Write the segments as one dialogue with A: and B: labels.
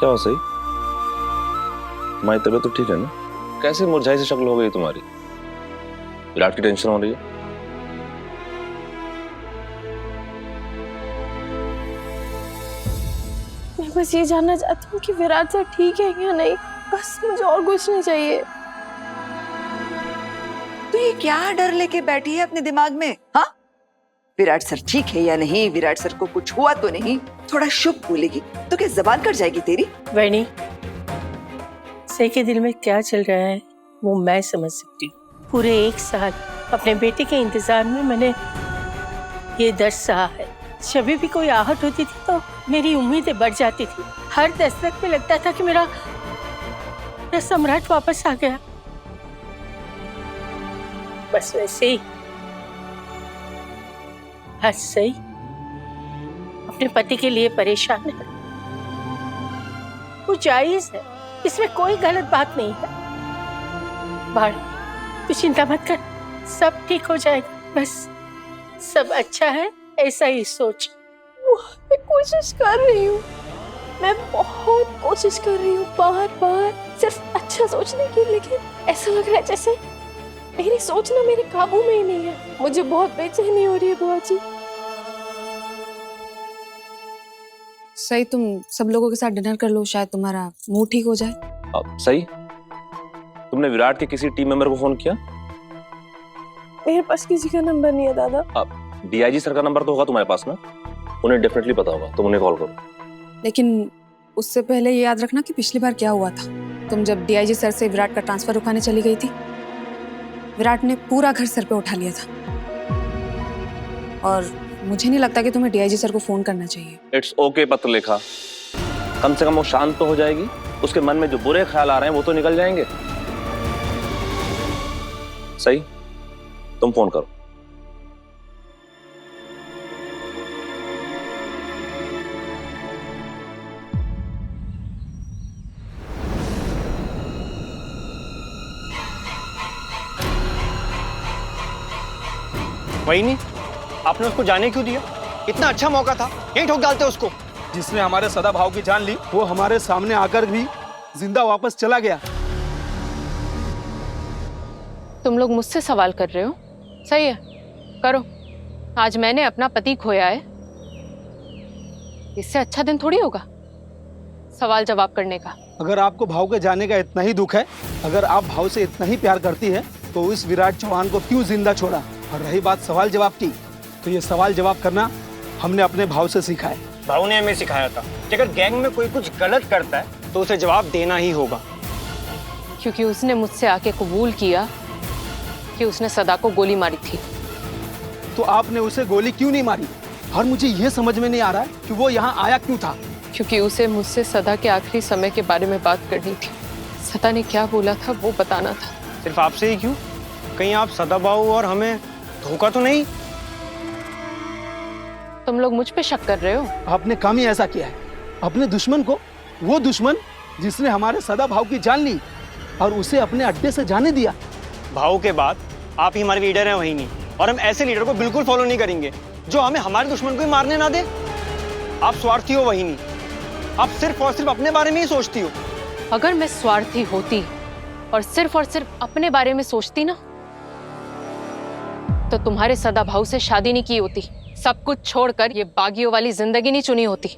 A: क्या हो सही? तुम्हारी तबीयत तो ठीक है ना? कैसे मुरझाई सी शक्ल हो गई तुम्हारी? विराट की टेंशन हो रही है?
B: मैं बस ये जानना चाहती हूँ कि विराट सर ठीक है या नहीं, बस मुझे और कुछ नहीं चाहिए।
C: तो ये क्या डर लेके बैठी है अपने दिमाग में? हाँ, विराट सर ठीक है या नहीं, विराट सर को कुछ हुआ तो नहीं, थोड़ा शुभ बोलेगी तो क्या जबान कट जाएगी तेरी?
D: वैनी, सही के दिल में क्या चल रहा है वो मैं समझ सकती हूँ। पूरे 1 साल अपने बेटे के इंतजार में मैंने ये दर्द सहा है। जब भी कोई आहट होती थी तो मेरी उम्मीदें बढ़ जाती थी। हर दस्तक में लगता था कि मेरा सम्राट वापस आ गया। बस वैसे ही आज सही अपने पति के लिए परेशान है। वो जायज है, इसमें कोई गलत बात नहीं है। बाढ़, तू चिंता मत कर, सब ठीक हो जाएगा। बस सब अच्छा है ऐसा ही सोच।
B: मैं कोशिश कर रही हूँ, मैं बहुत कोशिश कर रही हूँ बार बार सिर्फ अच्छा सोचने की, लेकिन ऐसा लग रहा है जैसे मेरी सोच ना मेरे काबू में ही नहीं है। मुझे बहुत बेचैनी हो रही है बुआ जी।
E: सही, तुम सब लोगों के साथ डिनर कर लो, शायद तुम्हारा मूड ठीक हो जाए।
A: सही, तुमने विराट के किसी टीम मेंबर को फोन किया?
B: मेरे पास किसी का नंबर नहीं है दादा।
A: डीआईजी सर का नंबर तो होगा तुम्हारे पास ना? उन्हें डेफिनेटली पता होगा, तुम उन्हें कॉल करो।
E: लेकिन उससे पहले ये याद रखना कि पिछली बार क्या हुआ था। तुम जब डीआईजी सर से विराट का ट्रांसफर रुकाने चली गई थी, विराट ने पूरा घर सर पे उठा लिया था। और मुझे नहीं लगता कि तुम्हें डीआईजी सर को फोन करना चाहिए।
A: इट्स ओके पत्रलेखा, कम से कम वो शांत तो हो जाएगी, उसके मन में जो बुरे ख्याल आ रहे हैं वो तो निकल जाएंगे। सही, तुम फोन करो।
F: वही नहीं, आपने उसको जाने क्यों दिया? इतना अच्छा मौका था, यहीं ठोक डालते उसको।
G: जिसने हमारे सदा भाव की जान ली वो हमारे सामने आकर भी जिंदा वापस चला गया।
H: तुम लोग मुझसे सवाल कर रहे हो? सही है, करो। आज मैंने अपना पति खोया है, इससे अच्छा दिन थोड़ी होगा सवाल जवाब करने का।
G: अगर आपको भाव के जाने का इतना ही दुख है, अगर आप भाव से इतना ही प्यार करती है, तो इस विराट चौहान को क्यों जिंदा छोड़ा? और रही बात सवाल जवाब की, तो ये सवाल जवाब करना हमने अपने भाव से सीखा है।
F: भाव ने हमें सिखाया था कि अगर गैंग में कोई कुछ गलत करता है तो उसे जवाब देना ही होगा।
H: क्योंकि उसने मुझसे आके कबूल किया कि उसने सदा को गोली मारी थी।
G: तो आपने उसे गोली क्यों नहीं मारी? और मुझे ये समझ में नहीं आ रहा है कि वो यहाँ आया क्यों था।
H: क्योंकि उसे मुझसे सदा के आखिरी समय के बारे में बात करनी थी। सदा ने क्या बोला था वो बताना था।
F: सिर्फ आपसे ही क्यों? कहीं आप सदाबाहु और हमें धोखा तो नहीं?
H: तुम लोग मुझ पे शक कर रहे हो?
G: आपने काम ही ऐसा किया है, अपने दुश्मन को, वो दुश्मन जिसने हमारे सदा भाव की जान ली और उसे अपने अड्डे से जाने दिया।
F: भाव के बाद आप ही हमारे लीडर हैं, वही नहीं। और हम ऐसे लीडर को बिल्कुल फॉलो नहीं करेंगे जो हमें हमारे दुश्मन को ही मारने ना दे। आप स्वार्थी हो, वही नहीं। आप सिर्फ और सिर्फ अपने बारे में ही सोचती हो।
H: अगर मैं स्वार्थी होती और सिर्फ अपने बारे में सोचती ना, तो तुम्हारे सदा भाव से शादी नहीं की होती, सब कुछ छोड़कर ये बागियों वाली जिंदगी नहीं चुनी होती।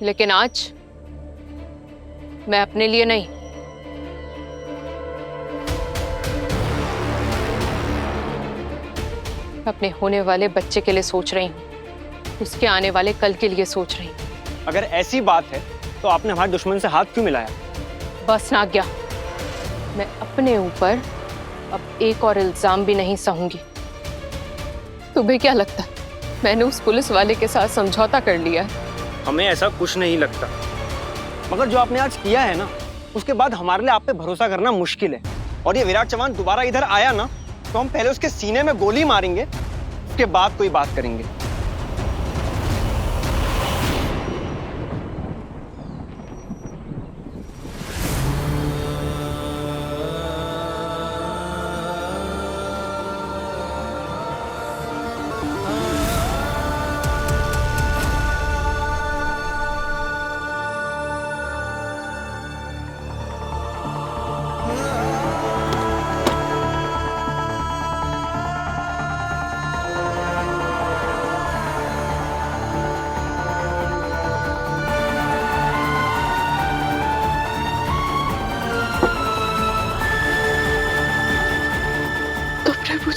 H: लेकिन आज मैं अपने लिए नहीं, अपने होने वाले बच्चे के लिए सोच रही हूँ, उसके आने वाले कल के लिए सोच रही हूँ।
F: अगर ऐसी बात है तो आपने हमारे दुश्मन से हाथ क्यों मिलाया?
H: बस नाग्या, मैं अपने ऊपर अब एक और इल्जाम भी नहीं सहूंगी। तुम्हें क्या लगता है मैंने उस पुलिस वाले के साथ समझौता कर लिया है?
F: हमें ऐसा कुछ नहीं लगता, मगर जो आपने आज किया है ना, उसके बाद हमारे लिए आप पे भरोसा करना मुश्किल है। और ये विराट चौहान दोबारा इधर आया ना, तो हम पहले उसके सीने में गोली मारेंगे, उसके बाद कोई बात करेंगे।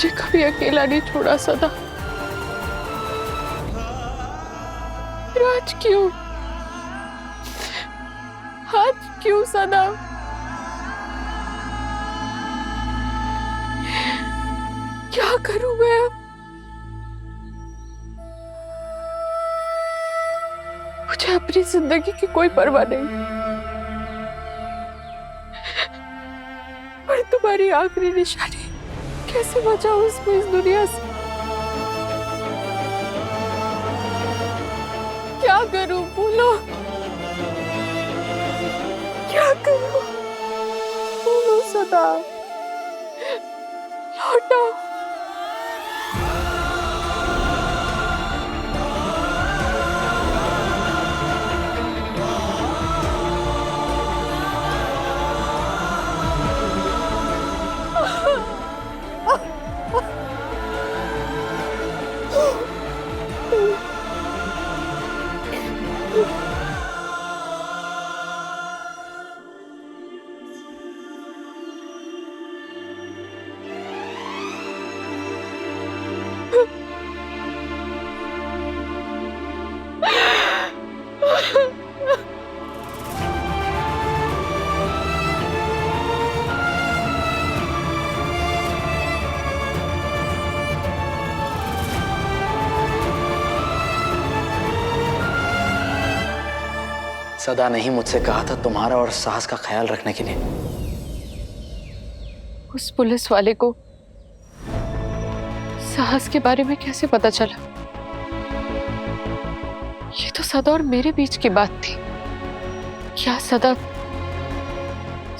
H: मुझे कभी अकेला नहीं छोड़ा सदा। फिर आज क्यों? आज क्यों सदा? क्या करूं मैं अब? मुझे अपनी जिंदगी की कोई परवाह नहीं, पर तुम्हारी आखिरी निशानी कैसे बचाऊं इसको इस दुनिया से? क्या करूं? बोलो, क्या करूं? बोलो सदा, लौटो।
I: सदा ने ही मुझसे कहा था तुम्हारा और साहस का ख्याल रखने के लिए।
H: उस पुलिस वाले को साहस के बारे में कैसे पता चला? ये तो सदा और मेरे बीच की बात थी। क्या सदा,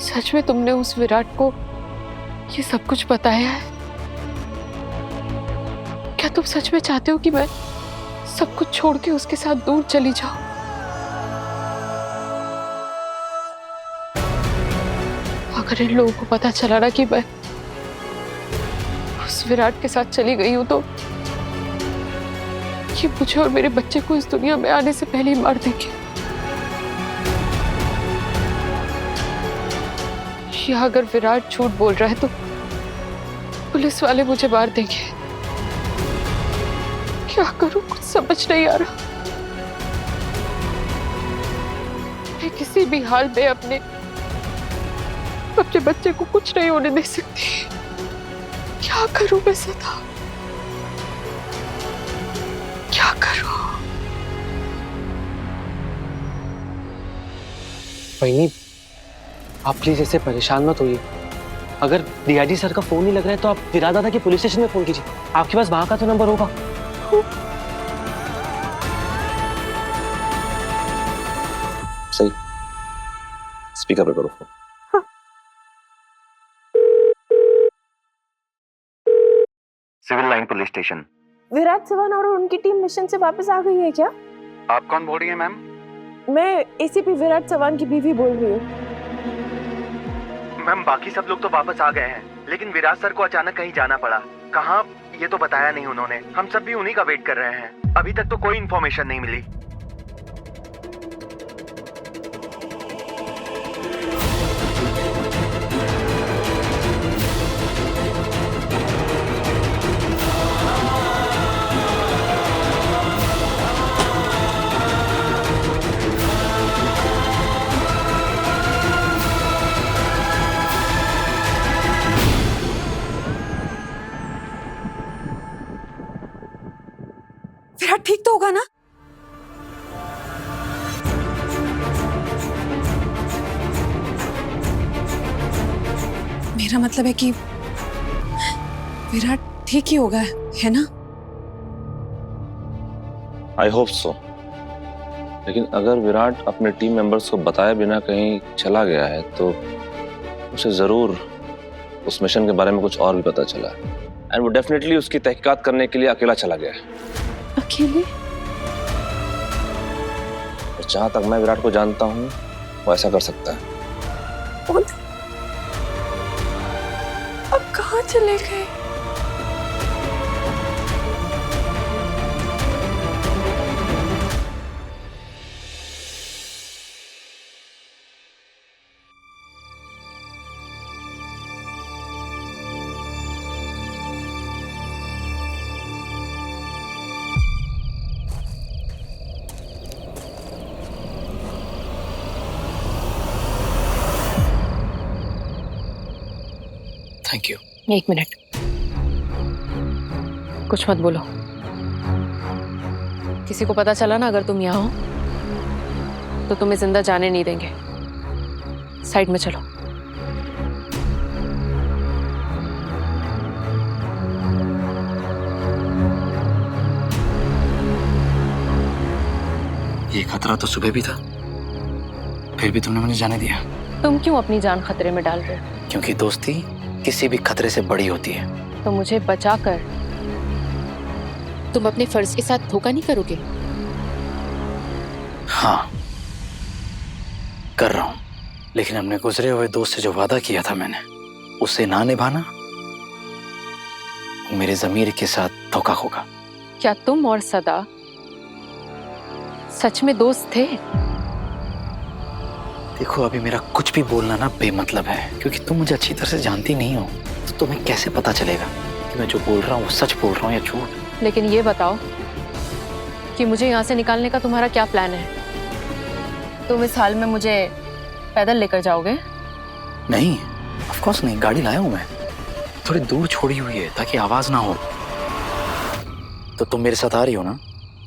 H: सच में तुमने उस विराट को ये सब कुछ बताया है? क्या तुम सच में चाहते हो कि मैं सब कुछ छोड़ के उसके साथ दूर चली जाऊं? अगर इन लोगों को पता चला ना कि मैं उस विराट के साथ चली गई हूं, तो ये मुझे और मेरे बच्चे को इस दुनिया में आने से पहले ही मार देंगे। या अगर विराट झूठ बोल रहा है तो पुलिस वाले मुझे मार देंगे। क्या करूं, कुछ समझ नहीं आ रहा। मैं किसी भी हाल में अपने बच्चे को कुछ नहीं होने दे सकती। क्या करूं मैं सदा, क्या करूं?
F: वहीनी, आप प्लीज ऐसे परेशान मत होइए। अगर डीआईजी सर का फोन नहीं लग रहा है तो आप विराट दादा के पुलिस स्टेशन में फोन कीजिए। आपके पास वहां का तो नंबर होगा।
A: सही, स्पीकर पे करो phone.
J: Civil line police station.
B: Virat Chavan और उनकी टीम मिशन से वापस आ गई है क्या?
J: आप कौन बोल रही हैं मैम?
B: मैं एसीपी विराट चव्हाण की बीवी बोल रही हूँ।
J: मैम बाकी सब लोग तो वापस आ गए हैं, लेकिन विराट सर को अचानक कहीं जाना पड़ा। कहाँ ये तो बताया नहीं उन्होंने। हम सब भी उन्हीं का वेट कर रहे हैं। अभी तक तो कोई इन्फॉर्मेशन नहीं मिली।
E: विराट ठीक तो होगा ना? मेरा मतलब है कि विराट ठीक ही होगा, है ना?
A: I hope so. लेकिन अगर विराट अपने टीम मेंबर्स को बताए बिना कहीं चला गया है तो उसे जरूर उस मिशन के बारे में कुछ और भी पता चला है, एंड वो डेफिनेटली उसकी तहकीकात करने के लिए अकेला चला गया है।
B: अकेले?
A: और जहां तक मैं विराट को जानता हूं वो ऐसा कर सकता है।
B: अब कहाँ चले गए?
I: Thank you.
H: एक मिनट, कुछ मत बोलो। किसी को पता चला ना अगर तुम यहाँ हो तो तुम्हें जिंदा जाने नहीं देंगे। साइड में चलो।
I: ये खतरा तो सुबह भी था, फिर भी तुमने मुझे जाने दिया।
H: तुम क्यों अपनी जान खतरे में डाल रहे हो?
I: क्योंकि दोस्ती किसी भी खतरे से बड़ी होती है।
H: तो मुझे बचाकर तुम अपने फर्ज के साथ धोखा नहीं करोगे?
I: हाँ, कर रहा हूं, लेकिन अपने गुजरे हुए दोस्त से जो वादा किया था मैंने, उसे ना निभाना मेरे ज़मीर के साथ धोखा होगा।
H: क्या तुम और सदा सच में दोस्त थे?
I: देखो, अभी मेरा कुछ भी बोलना ना बेमतलब है, क्योंकि तुम मुझे अच्छी तरह से जानती नहीं हो, तो तुम्हें कैसे पता चलेगा कि मैं जो बोल रहा हूँ वो सच बोल रहा हूँ या झूठ।
H: लेकिन ये बताओ कि मुझे यहाँ से निकालने का तुम्हारा क्या प्लान है? तुम इस हाल में मुझे पैदल लेकर जाओगे?
I: नहीं, ऑफ कोर्स नहीं, गाड़ी लाया हूँ मैं। थोड़ी दूर छोड़ी हुई है ताकि आवाज ना हो। तो तुम मेरे साथ आ रही हो ना?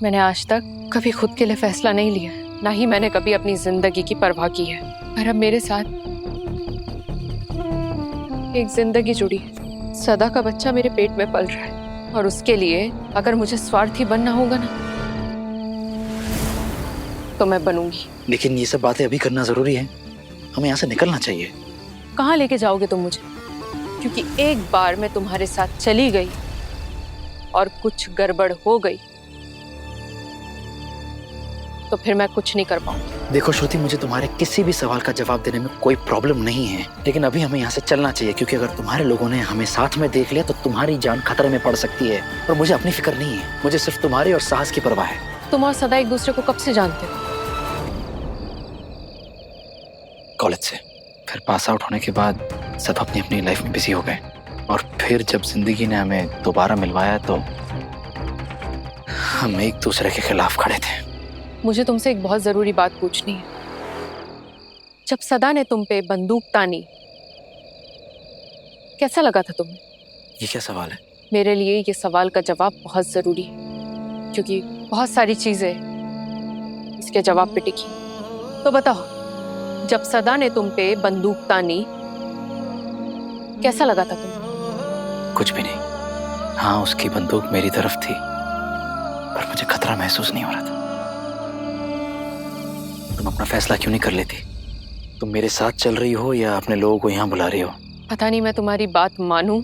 H: मैंने आज तक कभी खुद के लिए फैसला नहीं लिया, ना ही मैंने कभी अपनी जिंदगी की परवाह की है। पर अब मेरे साथ एक जिंदगी जुड़ी है। सदा का बच्चा मेरे पेट में पल रहा है, और उसके लिए अगर मुझे स्वार्थी बनना होगा ना, तो मैं बनूंगी।
I: लेकिन ये सब बातें अभी करना जरूरी है, हमें यहाँ से निकलना चाहिए।
H: कहाँ लेके जाओगे तुम मुझे? क्योंकि एक बार मैं तुम्हारे साथ चली गई और कुछ गड़बड़ हो गई तो फिर मैं कुछ नहीं कर पाऊंगी।
I: देखो श्रुति, मुझे तुम्हारे किसी भी सवाल का जवाब देने में कोई प्रॉब्लम नहीं है, लेकिन अभी हमें यहाँ से चलना चाहिए, क्योंकि अगर तुम्हारे लोगों ने हमें साथ में देख लिया तो तुम्हारी जान खतरे में पड़ सकती है। और मुझे अपनी फिक्र नहीं है, मुझे सिर्फ तुम्हारे और साहस की परवाह है।
H: तुम और सदा एक दूसरे को कब से जानते हो?
I: कॉलेज से। फिर पास आउट होने के बाद सब अपनी अपनी लाइफ में बिजी हो गए, और फिर जब जिंदगी ने हमें दोबारा मिलवाया तो हम एक दूसरे के खिलाफ खड़े थे।
H: मुझे तुमसे एक बहुत जरूरी बात पूछनी है। जब सदा ने तुम पे बंदूक तानी, कैसा लगा था तुम्हें?
I: ये क्या सवाल है?
H: मेरे लिए ये सवाल का जवाब बहुत जरूरी है, क्योंकि बहुत सारी चीजें इसके जवाब पे टिकी। तो बताओ, जब सदा ने तुम पे बंदूक तानी, कैसा लगा था तुम्हें?
I: कुछ भी नहीं। हाँ, उसकी बंदूक मेरी तरफ थी, पर मुझे खतरा महसूस नहीं हो रहा था। तुम अपना फैसला क्यों नहीं कर लेती? तुम मेरे साथ चल रही हो या अपने लोगों को यहाँ बुला रही हो?
H: पता नहीं मैं तुम्हारी बात मानूं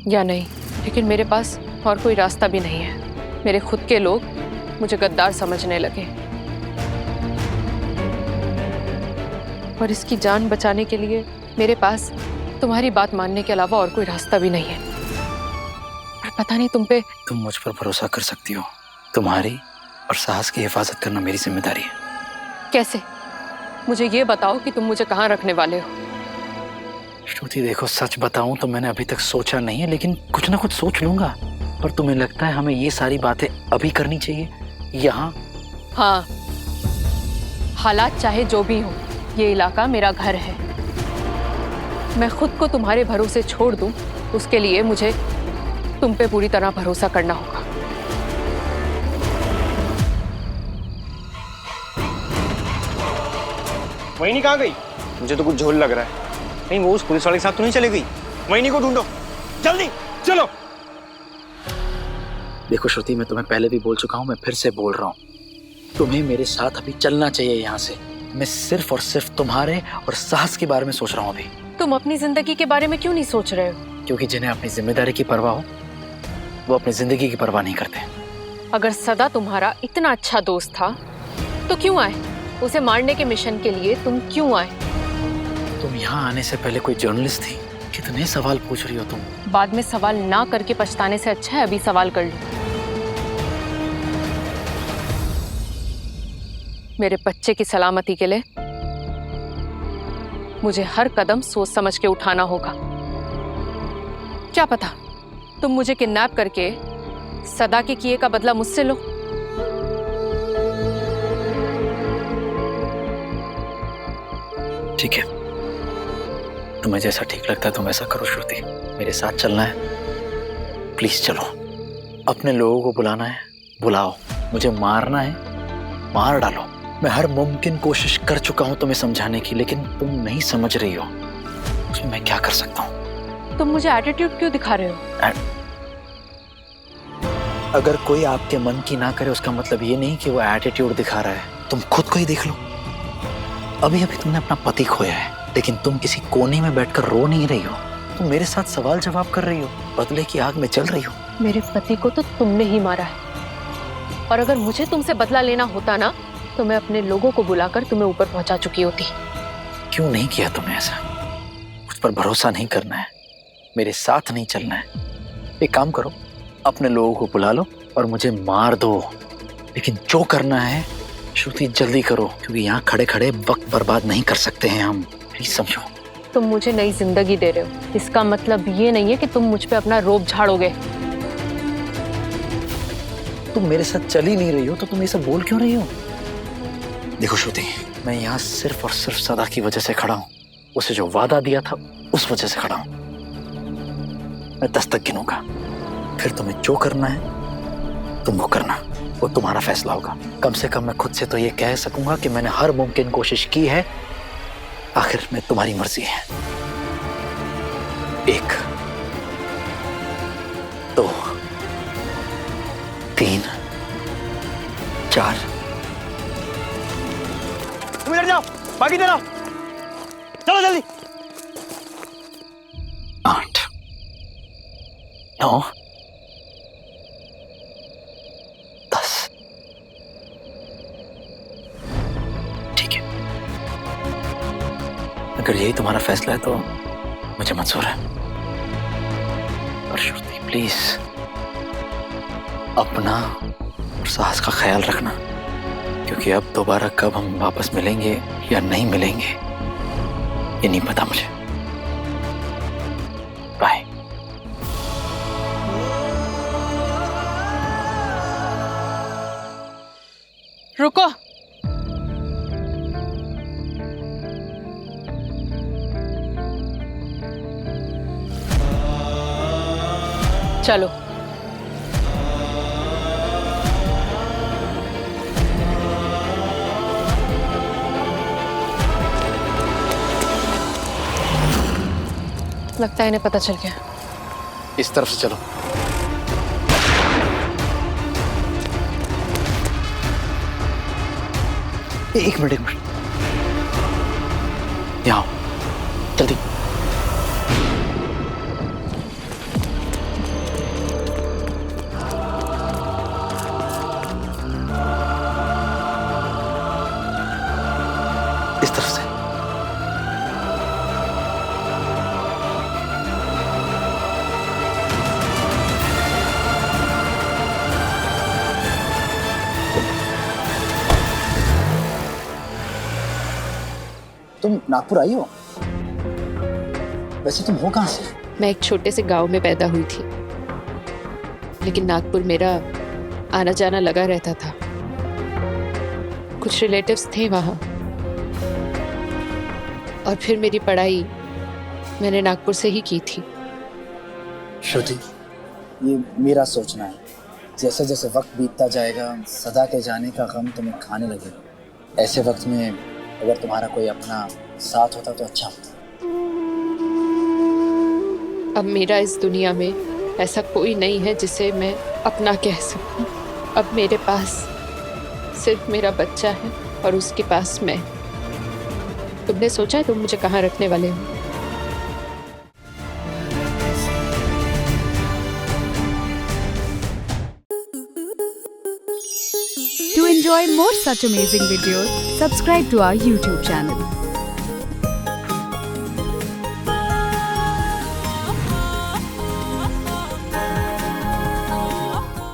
H: या नहीं, लेकिन मेरे पास और कोई रास्ता भी नहीं है। मेरे खुद के लोग मुझे गद्दार समझने लगे, और इसकी जान बचाने के लिए मेरे पास तुम्हारी बात मानने के अलावा और कोई रास्ता भी नहीं है। पर पता नहीं
I: तुम मुझ पर भरोसा कर सकती हो। तुम्हारी और साहस की हिफाजत करना मेरी जिम्मेदारी है।
H: कैसे? मुझे ये बताओ कि तुम मुझे कहाँ रखने वाले हो?
I: श्रुति देखो, सच बताऊं तो मैंने अभी तक सोचा नहीं है, लेकिन कुछ ना कुछ सोच लूंगा। पर तुम्हें लगता है हमें ये सारी बातें अभी करनी चाहिए यहाँ?
H: हाँ, हालात चाहे जो भी हो, ये इलाका मेरा घर है। मैं खुद को तुम्हारे भरोसे छोड़ दूं, उसके लिए मुझे तुम पे पूरी तरह भरोसा करना होगा।
F: वहीनी कहाँ गई? मुझे तो कुछ झोल लग रहा है। कहीं वो उस पुलिस वाले के साथ तो नहीं चली गई? वहीनी को ढूंढो, जल्दी चलो।
I: देखो श्रुति, मैं तुम्हें पहले भी बोल चुका हूँ, मैं फिर से बोल रहा हूँ, तुम्हें मेरे साथ अभी चलना चाहिए यहाँ से। मैं सिर्फ और सिर्फ तुम्हारे और साहस के बारे में सोच रहा हूँ अभी।
H: तुम अपनी जिंदगी के बारे में क्यों नहीं सोच रहे हो?
I: क्योंकि जिन्हें अपनी जिम्मेदारी की परवाह हो, वो अपनी जिंदगी की परवाह नहीं करते।
H: अगर सदा तुम्हारा इतना अच्छा दोस्त था तो क्यों आए? उसे मारने के मिशन के लिए तुम क्यों आए?
I: तुम यहाँ आने से पहले कोई जर्नलिस्ट थी? कितने सवाल पूछ रही हो तुम?
H: बाद में सवाल ना करके पछताने से अच्छा है अभी सवाल कर लो। मेरे बच्चे की सलामती के लिए मुझे हर कदम सोच समझ के उठाना होगा। क्या पता तुम मुझे किडनैप करके सदा के किए का बदला मुझसे लो।
I: ठीक है, तुम्हें जैसा ठीक लगता है तुम ऐसा करो श्रुति। मेरे साथ चलना है, प्लीज चलो। अपने लोगों को बुलाना है, बुलाओ। मुझे मारना है, मार डालो। मैं हर मुमकिन कोशिश कर चुका हूं तुम्हें समझाने की, लेकिन तुम नहीं समझ रही हो। उसमें मैं क्या कर सकता हूँ?
H: तुम मुझे एटीट्यूड क्यों दिखा रहे हो?
I: अगर कोई आपके मन की ना करे उसका मतलब ये नहीं कि वो एटीट्यूड दिखा रहा है। तुम खुद को ही देख लो। अभी अभी तुमने अपना पति खोया है, लेकिन तुम किसी कोने में बैठकर रो नहीं रही हो। तुम मेरे साथ सवाल जवाब कर रही हो, बदले की आग में जल रही हो।
H: मेरे पति को तो तुमने ही मारा है, और अगर मुझे तुमसे बदला लेना होता ना तो मैं अपने लोगों को बुलाकर तुम्हें ऊपर पहुंचा चुकी होती।
I: क्यों नहीं किया तुमने ऐसा? मुझ पर भरोसा नहीं करना है, मेरे साथ नहीं चलना है। एक काम करो, अपने लोगों को बुला लो और मुझे मार दो, लेकिन जो करना है श्रुति जल्दी करो, क्योंकि यहाँ खड़े खड़े वक्त बर्बाद नहीं कर सकते हैं हम। प्लीज समझो।
H: तुम मुझे नई जिंदगी दे रहे हो, इसका मतलब ये नहीं है कि तुम मुझ पे अपना रोब झाड़ोगे।
I: तुम मेरे साथ चल ही नहीं रही हो तो तुम ये सब बोल क्यों रही हो? देखो श्रुति, मैं यहाँ सिर्फ और सिर्फ सदा की वजह से खड़ा हूँ। उसे जो वादा दिया था उस वजह से खड़ा हूँ। मैं 10 तक गिनूंगा, फिर तुम्हें जो करना है तुम वो करना, वो तुम्हारा फैसला होगा। कम से कम मैं खुद से तो ये कह सकूंगा कि मैंने हर मुमकिन कोशिश की है। आखिर में तुम्हारी मर्जी है। 1 2 3 4
F: तुम इधर जाओ, बाकी देना। चलो जल्दी।
I: 8 9 10। ठीक है, अगर यही तुम्हारा फैसला है तो मुझे मंजूर है। और श्रुति प्लीज अपना और साहस का ख्याल रखना, क्योंकि अब दोबारा कब हम वापस मिलेंगे या नहीं मिलेंगे ये नहीं पता मुझे। बाय।
H: रुको। चलो। लगता है इन्हें पता चल गया।
I: इस तरफ से चलो। एक मिनट यहाँ आओ, जल्दी। इस तरफ से। तुम नागपुर आई हो? वैसे तुम हो कहाँ से?
H: मैं एक छोटे से गांव में पैदा हुई थी, लेकिन नागपुर मेरा आना जाना लगा रहता था। कुछ रिलेटिव्स थे वहाँ, और फिर मेरी पढ़ाई मैंने नागपुर से ही की थी।
I: श्रुति, ये मेरा सोचना है। जैसे जैसे वक्त बीतता जाएगा सदा के जाने का गम तुम्हें खाने लगेगा। ऐसे वक्त में अगर तुम्हारा कोई अपना साथ होता तो अच्छा होता।
H: अब मेरा इस दुनिया में ऐसा कोई नहीं है जिसे मैं अपना कह सकूं। अब मेरे पास सिर्फ मेरा बच्चा है और उसके पास मैं। तुमने सोचा है तुम मुझे कहाँ रखने वाले हो?
K: To enjoy more such amazing videos, subscribe to our YouTube channel.